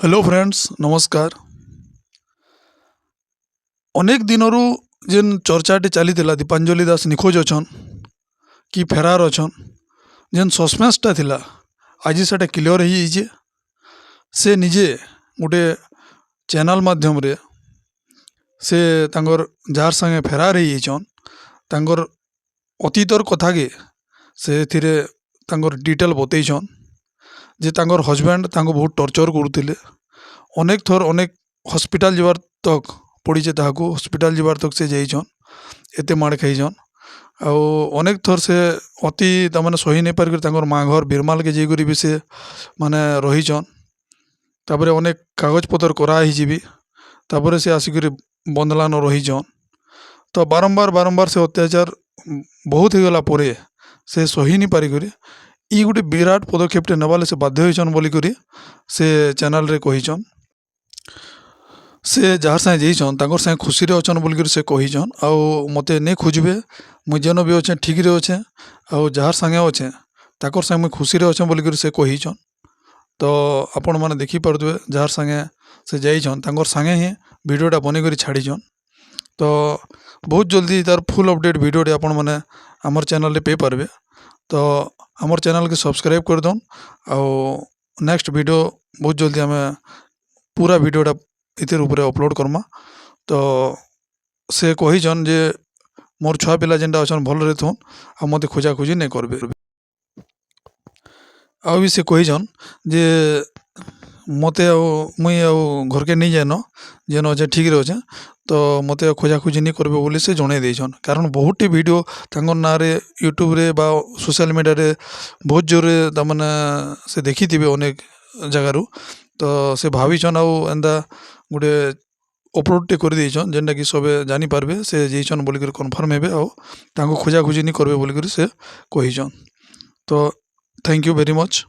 Hello friends नमस्कार। अनेक दिनरू जेन चर्चाटे चली दीपांजलि दास निखोज अछन कि फेरार अछन जेन सस्पेंसटा थिला आज से क्लियर हो जाइए। से निजे गोटे चैनल माध्यम रे से तांगर जार संगे फेरार हो जाइछन तांगर अतीतर कथा के से थिरे तांगर डिटेल बतैछन जे तांगर हजबैंड तांको बहुत टर्चर करुले। अनेक थर अनेक हॉस्पिटल जीवार तक पड़ी ताकू हॉस्पिटल जीवार तक से जाइछन एते माड़ खाइछन आउ अनेक थर से अति तमाने सही नहीं पार तांकर माँ घर बिरमाल के जाइकरी भी से माने रहीछन। तापरे अनेक कागज पत्र कराई भी तापरे से आसिक बंदलान रहीछन। तो बारंबार बारंबार से अत्याचार बहुत हो गला परे से सही नहीं पारिक ई गोटे विराट पदक्षेपटे नबाले से बाध्य होइछन बोलिकरी से चैनल रे कहिछन। से जार साए जाइछन तांकर साए खुशी रे अछन बोलिकरी से कहिछन आउ मते नहीं खोजबे मुई जेन भी अच्छे ठीक रे अच्छे आउ जार संगे अच्छे ताकर साए मुई खुशी रे अच्छे बोलिकरी से कहिछन। तो आपण माने देखि पारुथबे जार संगे से जाइछन तांकर संगे ही वीडियोटा बनेकरी छाड़ीछन। तो बहुत जल्दी तार फुल अपडेट वीडियोटे आपण माने हमर चैनल रे पे पारबे। तो हमर चैनल के सब्सक्राइब कर दन आउ नेक्स्ट वीडियो बहुत जल्दी हमें पूरा वीडियोटा इतिर ऊपर अपलोड करमा। तो से कहिछन जे मोर छुआ पिला जेनटा अछन भल रहथन आ मते खोजा खोजी नहीं करबे। आउ भी से कहिछन जे मते मुई घर के नहीं जान जेन अच्छे ठीक रहे अच्छे तो मते खोजा खोजी नहीं करबे बोली से जणे देछन। कारण बहुत वीडियो तांगर ना रे यूट्यूब रे बा सोशल मीडिया रे बहुत जोरे तमने से देखी थिबे अनेक जगारू। तो से भाविछन आउ एंदा गोटे अपलोड टे कर देछन जेनटा कि सबे जानी पारबे से जेछन बोलिकर कन्फर्म हेबे आउ तांको खोजा खोजी नहीं करबे बोलिकर से कहिछन। तो थैंक यू वेरी मच।